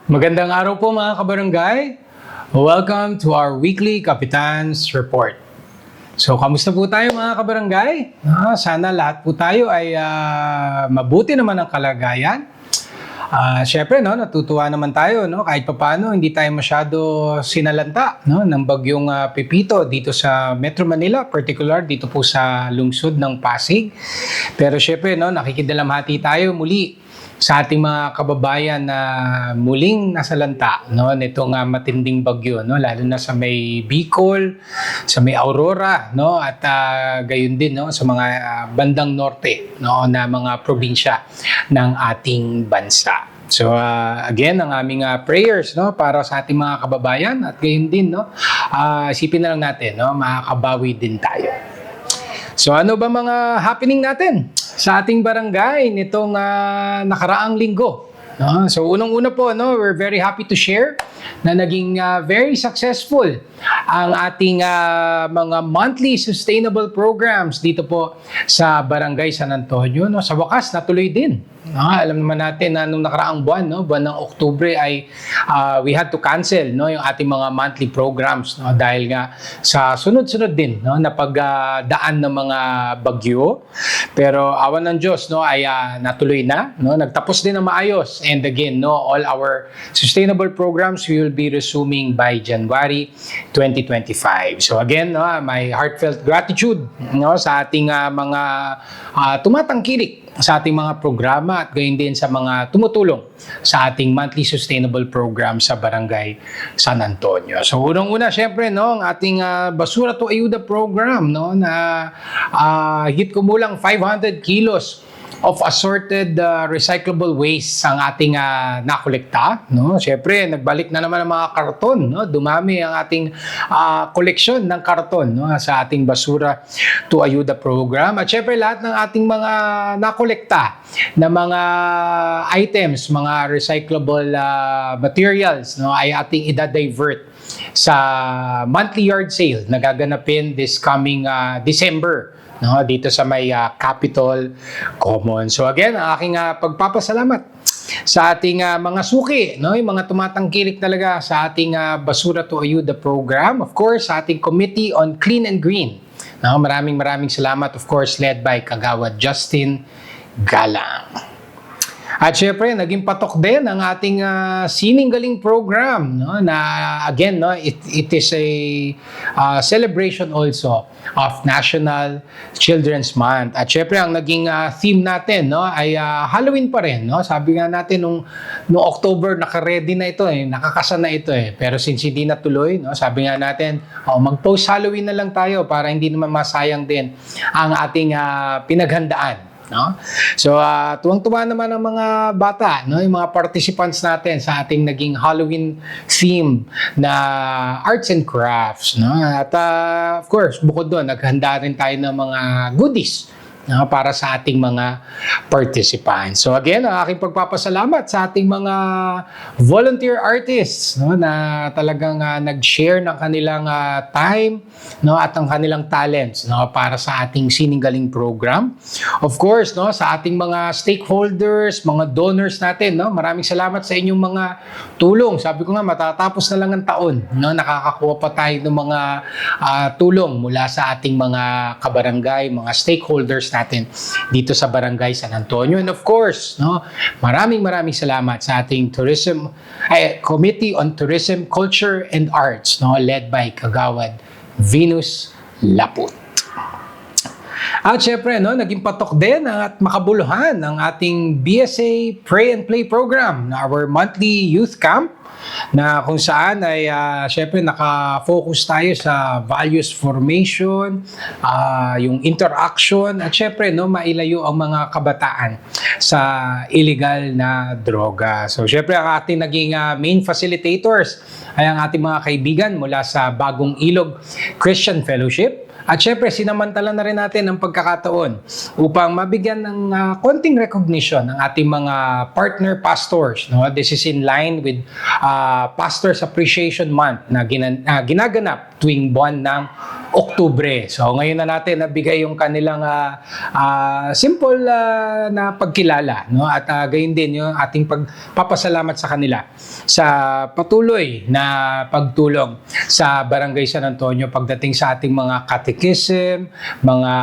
Magandang araw po mga kabarangay. Welcome to our weekly Kapitan's Report. So, kamusta po tayo mga kabarangay? Sana lahat po tayo ay mabuti naman ang kalagayan. Syempre, natutuwa naman tayo, kahit papaano hindi tayo masyado sinalanta ng bagyong Pepito dito sa Metro Manila, particular dito po sa lungsod ng Pasig. Pero syempre, nakikidalamhati tayo muli sa ating mga kababayan na muling nasalanta nitong matinding bagyo, lalo na sa may Bicol, sa may Aurora, at gayon din sa mga bandang norte na mga probinsya ng ating bansa. So again, ang aming prayers para sa ating mga kababayan at gayon din isipin na lang natin makakabawi din tayo. So ano ba mga happening natin sa ating barangay nitong nakaraang linggo? So unang-una po, we're very happy to share na naging very successful ang ating mga monthly sustainable programs dito po sa Barangay San Antonio. Sa wakas, natuloy din. Alam naman natin na nung nakaraang buwan, buwan ng Oktubre ay we had to cancel yung ating mga monthly programs dahil nga sa sunod-sunod din na pagdaan ng mga bagyo. Pero awan ng Diyos ay natuloy na, nagtapos din na maayos. And again, all our sustainable programs we will be resuming by January 2025. So again, my heartfelt gratitude sa ating mga tumatangkilik sa ating mga programa at gayon din sa mga tumutulong sa ating monthly sustainable program sa Barangay San Antonio. So unang-una syempre ang ating Basura to Ayuda program na higit kumulang 500 kilos of assorted recyclable waste ang ating nakolekta. Siyempre, nagbalik na naman ang mga karton. Dumami ang ating koleksyon ng karton sa ating Basura to Ayuda program. At siyempre, lahat ng ating mga nakolekta na mga items, mga recyclable materials ay ating idadivert sa monthly yard sale na gaganapin this coming December dito sa may Capitol Common. So again, ang aking pagpapasalamat sa ating mga suki, yung mga tumatangkilik talaga sa ating Basura to Ayuda program. Of course, sa ating Committee on Clean and Green. Maraming salamat, of course, led by Kagawad Justin Galang. At syempre, naging patok din ang ating Sining Galing program na again, it is a celebration also of National Children's Month. At syempre, ang naging theme natin ay Halloween pa rin. Sabi nga natin, nung October, naka-ready na ito, nakakasa na ito. Pero since hindi natuloy, sabi nga natin, mag-post Halloween na lang tayo para hindi naman masayang din ang ating pinaghandaan. So, tuwang-tuwa naman ang mga bata, yung mga participants natin sa ating naging Halloween theme na arts and crafts. At of course, bukod doon, naghanda rin tayo ng mga goodies para sa ating mga participants. So again, ang aking pagpapasalamat sa ating mga volunteer artists na talagang nag-share ng kanilang time at ang kanilang talents para sa ating Sining Galing program. Of course, sa ating mga stakeholders, mga donors natin, maraming salamat sa inyong mga tulong. Sabi ko nga, matatapos na lang ang taon. Nakakakuha pa tayo ng mga tulong mula sa ating mga kabarangay, mga stakeholders natin dito sa Barangay San Antonio. And of course, maraming salamat sa ating Committee on Tourism, Culture and Arts, led by Kagawad Venus Laput. At syempre, naging patok din at makabuluhan ang ating BSA Pray and Play program, our monthly youth camp, na kung saan ay syempre naka-focus tayo sa values formation, yung interaction, at syempre mailayo ang mga kabataan sa illegal na droga. So syempre ang ating naging main facilitators ay ang ating mga kaibigan mula sa Bagong Ilog Christian Fellowship. At syempre, sinamantala na rin natin ang pagkakataon upang mabigyan ng konting recognition ng ating mga partner pastors. This is in line with Pastors Appreciation Month na ginaganap tuwing buwan ng Oktubre. So ngayon na natin nabigay yung kanilang simple na pagkilala, no? At gayon din yung ating pagpapasalamat sa kanila sa patuloy na pagtulong sa Barangay San Antonio pagdating sa ating mga catechism, mga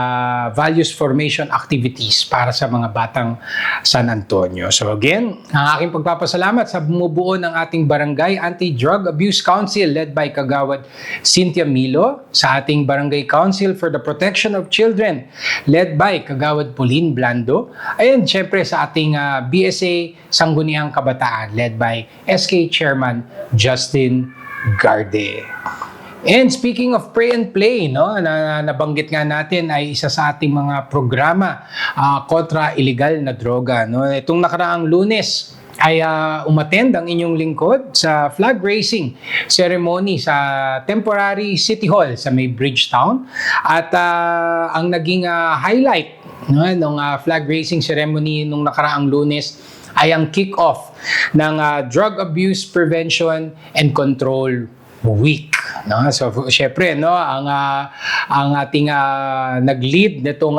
values formation activities para sa mga batang San Antonio. So again, ang aking pagpapasalamat sa bumubuo ng ating Barangay Anti-Drug Abuse Council led by Kagawad Cynthia Milo, sa ating Barangay Council for the Protection of Children led by Kagawad Pauline Blando, ayan syempre sa ating BSA Sangguniang Kabataan led by SK Chairman Justin Garde. And speaking of pray and play, no, na nabanggit nga natin ay isa sa ating mga programa kontra illegal na droga. No? Itong nakaraang Lunes ay umattend ang inyong lingkod sa flag raising ceremony sa temporary City Hall sa may Bridgetown. At ang naging highlight ng flag raising ceremony nung nakaraang Lunes ay ang kick-off ng Drug Abuse Prevention and Control Week. No? So syempre ang ating nag-lead nitong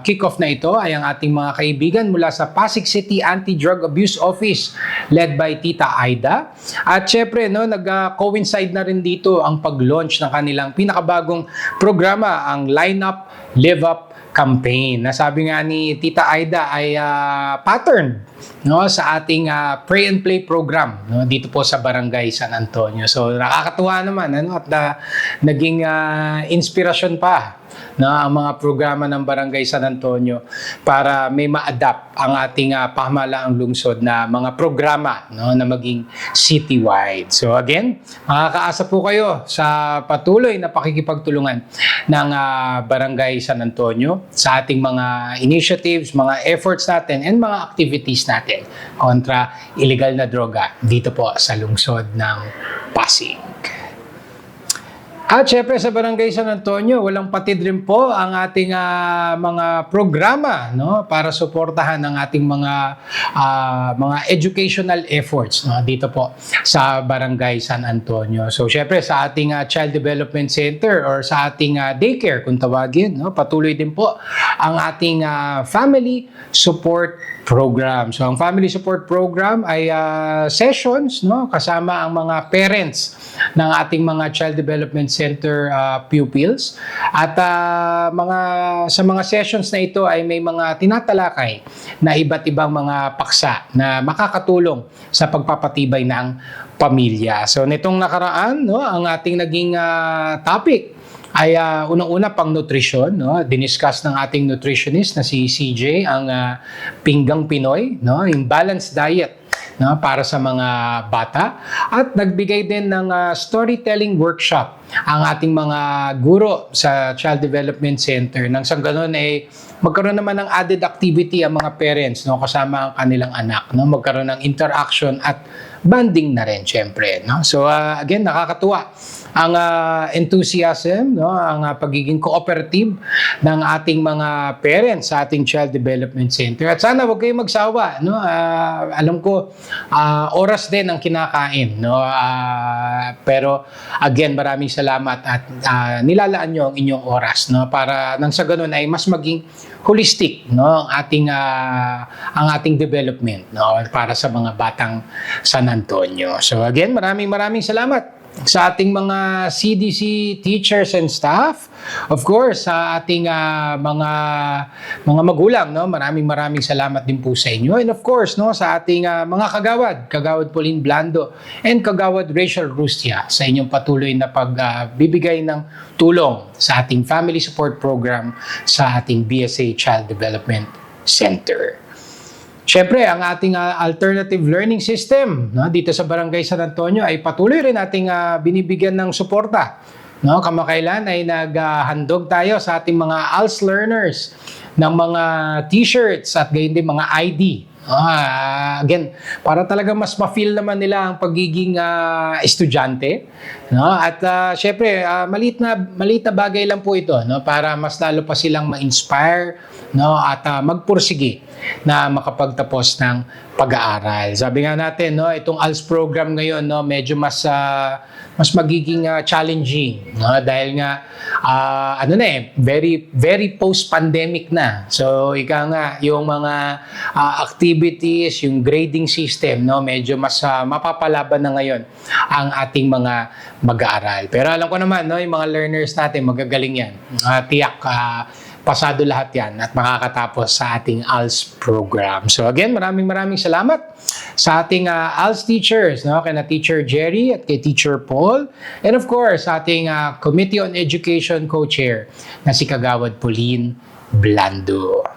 kick-off na ito ay ang ating mga kaibigan mula sa Pasig City Anti-Drug Abuse Office led by Tita Aida. At syempre nag-coincide na rin dito ang pag-launch ng kanilang pinakabagong programa, ang Line Up, Live Up campaign. Nasabi nga ni Tita Aida ay pattern sa ating pray and play program dito po sa Barangay San Antonio. So nakakatuwa naman at naging inspirasyon pa ang mga programa ng Barangay San Antonio para may ma-adapt ang ating pamahalaang lungsod na mga programa na maging citywide. So again, makakaasa po kayo sa patuloy na pakikipagtulungan ng Barangay San Antonio sa ating mga initiatives, mga efforts natin, and mga activities natin kontra illegal na droga dito po sa lungsod ng Pasig. At syempre sa Barangay San Antonio, walang patid rin po ang ating mga programa para suportahan ang ating mga educational efforts dito po sa Barangay San Antonio. So syempre sa ating Child Development Center or sa ating daycare kung tawagin, patuloy din po ang ating Family Support Program. So ang Family Support Program ay sessions kasama ang mga parents ng ating mga Child Development Center pupils. At sa mga sessions na ito ay may mga tinatalakay na iba't ibang mga paksa na makakatulong sa pagpapatibay ng pamilya. So nitong nakaraan, ang ating naging topic ay unang-una pang nutrisyon, diniscuss ng ating nutritionist na si CJ ang Pinggang Pinoy, yung balanced diet para sa mga bata, at nagbigay din ng storytelling workshop ang ating mga guro sa Child Development Center nang sa ganun ay magkaroon naman ng added activity ang mga parents kasama ang kanilang anak, magkaroon ng interaction at bonding na rin syempre. So again, nakakatuwa ang enthusiasm, ang pagiging cooperative ng ating mga parents sa ating Child Development Center. At sana huwag kayong magsawa. Alam ko, oras din ang kinakain. Pero again, maraming salamat at nilalaan nyo ang inyong oras para nang sa ganun ay mas maging holistic ang ating development para sa mga batang San Antonio. So again, maraming salamat sa ating mga CDC teachers and staff, of course sa ating mga magulang, maraming salamat din po sa inyo, and of course sa ating mga kagawad Pauline Blando and Kagawad Rachel Rustia sa inyong patuloy na pagbibigay ng tulong sa ating family support program sa ating BSA Child Development Center. Siyempre, ang ating alternative learning system dito sa Barangay San Antonio ay patuloy rin nating binibigyan ng suporta. Kamakailan ay naghandog tayo sa ating mga ALS learners ng mga t-shirts at gayon din mga ID Again, para talaga mas ma-feel naman nila ang pagiging estudyante, no? At syempre, maliit na bagay lang po ito, no? Para mas lalo pa silang ma-inspire, no? At magpursige na makapagtapos ng pag-aaral. Sabi nga natin, no, itong ALS program ngayon, no, medyo mas magiging challenging, no? Dahil nga very very post-pandemic na. So ika nga yung mga activities, yung grading system, no, medyo mas mapapalaban na ngayon ang ating mga mag-aaral. Pero alam ko naman, no, yung mga learners natin magagaling yan. Tiyak pasado lahat yan at makakatapos sa ating ALS program. So again, maraming salamat sa ating ALS teachers, no? Kay na Teacher Jerry at kay Teacher Paul. And of course, sa ating Committee on Education Co-Chair na si Kagawad Pauline Blando.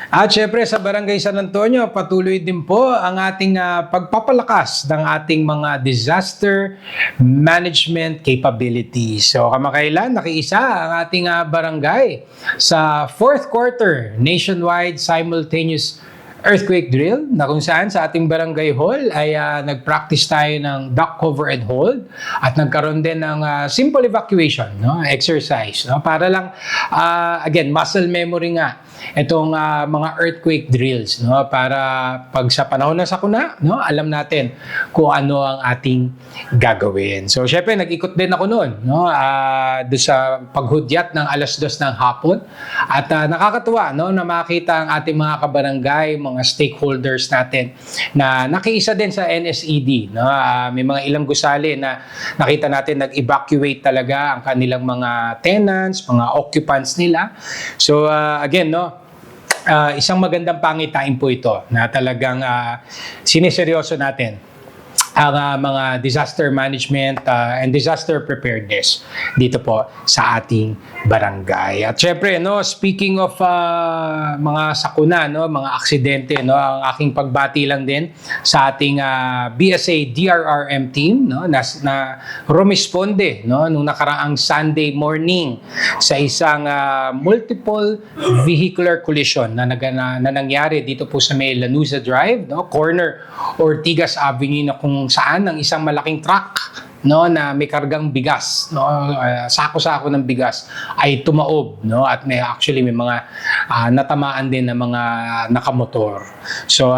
At syempre sa Barangay San Antonio, patuloy din po ang ating pagpapalakas ng ating mga disaster management capabilities. So kamakailan, nakiisa ang ating barangay sa 4th quarter nationwide simultaneous earthquake drill na kung saan sa ating barangay hall ay nag-practice tayo ng duck cover and hold at nagkaroon din ng simple evacuation, no, exercise, no, para lang again muscle memory nga itong mga earthquake drills, no, para pag sa panahon ng sakuna, no, alam natin kung ano ang ating gagawin. So syempre nag-ikot din ako noon, no, doon sa paghudyat ng 2:00 ng hapon at nakakatuwa, no, na makita ang ating mga kabarangay, mga stakeholders natin na nakiisa din sa NSED, no. May mga ilang gusali na nakita natin nag-evacuate talaga ang kanilang mga tenants, mga occupants nila. So again, no, isang magandang pangitain po ito na talagang sineseryoso natin ang mga disaster management and disaster preparedness dito po sa ating barangay. At syempre, no, speaking of mga sakuna, no, mga aksidente, no, ang aking pagbati lang din sa ating BSA DRRM team, no, na rumisponde, no, nung nakaraang Sunday morning sa isang multiple vehicular collision na nangyari dito po sa may Lanuza Drive, no, corner Ortigas Avenue, na kung saan ang isang malaking truck, no, na may kargang bigas, no, sako-sako ng bigas ay tumaob, no, at may mga natamaan din ng mga nakamotor. So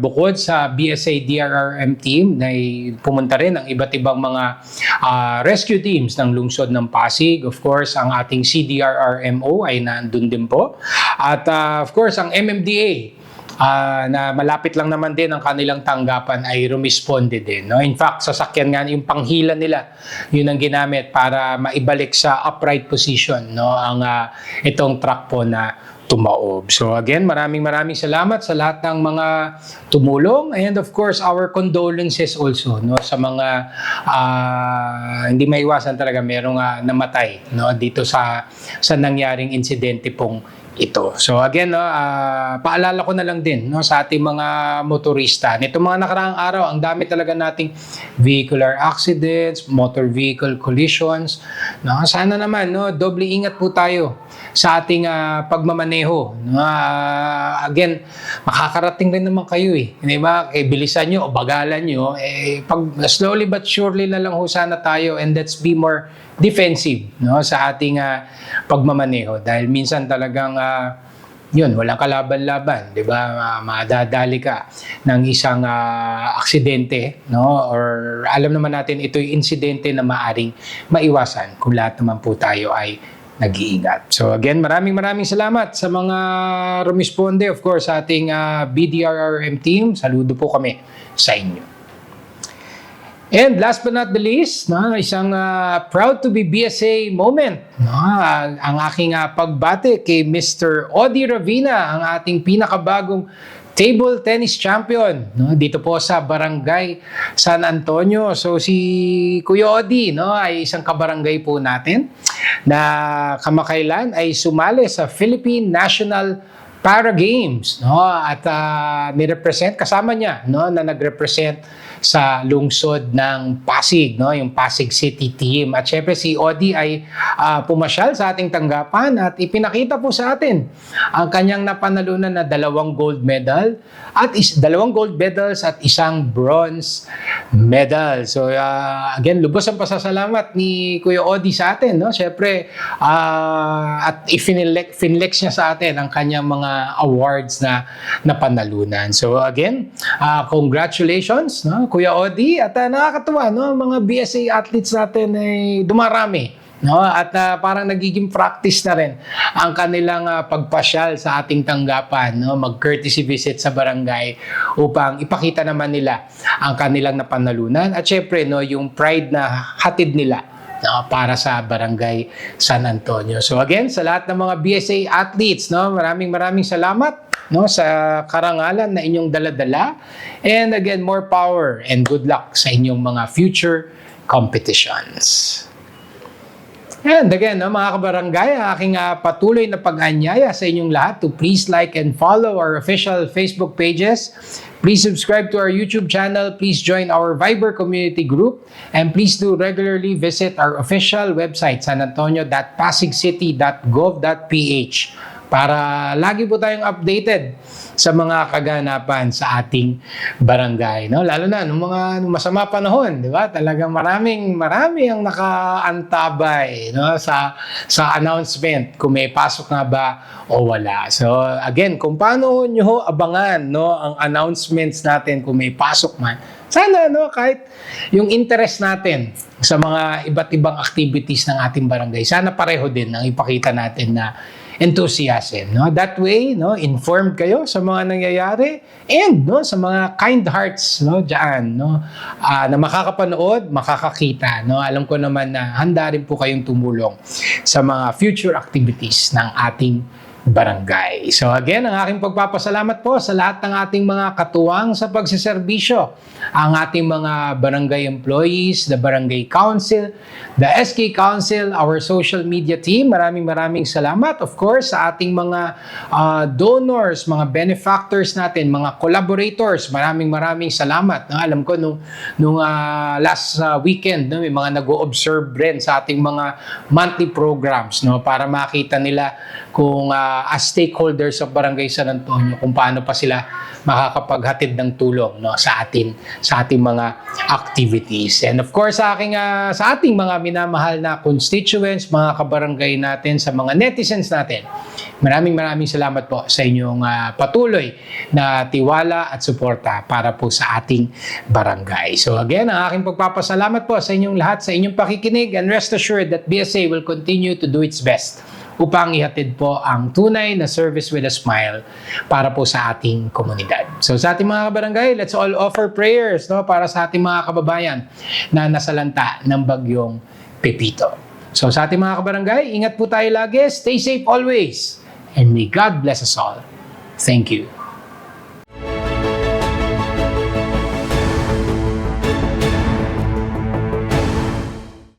bukod sa BSA DRRM team na pumunta rin ang iba't ibang mga rescue teams ng lungsod ng Pasig. Of course, ang ating CDRRMO ay nandun din po. At of course, ang MMDA na malapit lang naman din ang kanilang tanggapan ay rumisponde din, no? In fact, sasakyan nga yung panghila nila, yun ang ginamit para maibalik sa upright position, no, ang itong truck po na tumaob. So again, maraming salamat sa lahat ng mga tumulong, and of course our condolences also, no, sa mga hindi maiwasan talaga merong namatay, no, dito sa nangyaring insidente pong ito. So again, no, paalala ko na lang din, no, sa ating mga motorista. Nito mga nakaraang araw, ang dami talaga nating vehicular accidents, motor vehicle collisions. No, sana naman, no, doble ingat po tayo sa ating pagmamaneho. No, again, makakarating rin naman kayo eh. Di ba? Kaya bilisan nyo o bagalan nyo, pag slowly but surely na lang ho sana tayo, and let's be more defensive, no, sa ating pagmamaneho, dahil minsan talagang walang kalaban-laban, 'di ba? Madadali ka ng isang aksidente, no, or alam naman natin ito'y insidente na maaring maiwasan kung lahat naman po tayo ay nag-iingat. So again, maraming salamat sa mga rumisponde, of course, sa ating BDRRM team. Saludo po kami sa inyo. And last but not the least, no, isang proud to be BSA moment, no, ang aking pagbati kay Mr. Odi Ravina, ang ating pinakabagong table tennis champion, no, dito po sa Barangay San Antonio. So si Kuya Odi, no, ay isang kabarangay po natin na kamakailan ay sumali sa Philippine National Para Games, no? At nirepresent kasama niya, no, na nagrepresent sa lungsod ng Pasig, no, yung Pasig City team. At syempre si Odi ay pumasyal sa ating tanggapan at ipinakita po sa atin ang kanyang napanalunan na 2 gold medal at 2 gold medals at 1 bronze medal. So again, lubos ang pasasalamat ni Kuya Odi sa atin, no? Syempre at finlex niya sa atin ang kanyang mga awards na napanalunan. So again, congratulations, no, Kuya Odi, at nakakatuwa, no, mga BSA athletes natin ay dumarami, no, at parang nagiging practice na rin ang kanilang pagpasyal sa ating tanggapan, no, mag-courtesy visit sa barangay upang ipakita naman nila ang kanilang napanalunan at syempre, no, yung pride na hatid nila, no, para sa Barangay San Antonio. So again, sa lahat ng mga BSA athletes, no, maraming salamat, no, sa karangalan na inyong daladala. And again, more power and good luck sa inyong mga future competitions. And again, no, mga kabarangay, aking patuloy na pag-anyaya sa inyong lahat to please like and follow our official Facebook pages. Please subscribe to our YouTube channel. Please join our Viber community group. And please do regularly visit our official website, sanantonio.pasigcity.gov.ph, para lagi po tayong updated sa mga kaganapan sa ating barangay, no? Lalo na nung mga masama panahon, di ba? Talagang marami ang nakaantabay, no, sa announcement kung may pasok nga ba o wala. So again, kung paano nyo abangan, no, ang announcements natin kung may pasok man, sana, no, kahit yung interest natin sa mga iba't ibang activities ng ating barangay, sana pareho din ang ipakita natin na enthusiasm, no? That way, no, informed kayo sa mga nangyayari and, no, sa mga kind hearts, no, diyan, no, na makakapanood, makakakita, no. Alam ko naman na handa rin po kayong tumulong sa mga future activities ng ating barangay. So again, ang aking pagpapasalamat po sa lahat ng ating mga katuwang sa pagsiservisyo, ang ating mga barangay employees, the barangay council, the SK Council, our social media team. Maraming salamat. Of course, sa ating mga donors, mga benefactors natin, mga collaborators. Maraming salamat. No? Alam ko nung last weekend, no, may mga nag-o-observe rin sa ating mga monthly programs, no, para makita nila kung as stakeholders of Barangay San Antonio, kung paano pa sila makakapaghatid ng tulong, no, sa ating mga activities. And of course, sa ating mga minamahal na constituents, mga kabarangay natin, sa mga netizens natin, maraming salamat po sa inyong patuloy na tiwala at suporta para po sa ating barangay. So again, ang aking pagpapasalamat po sa inyong lahat, sa inyong pakikinig, and rest assured that BSA will continue to do its best upang ihatid po ang tunay na service with a smile para po sa ating komunidad. So sa ating mga kabarangay, let's all offer prayers, no, para sa ating mga kababayan na nasalanta ng bagyong Pepito. So sa ating mga kabarangay, ingat po tayo lagi, stay safe always, and may God bless us all. Thank you.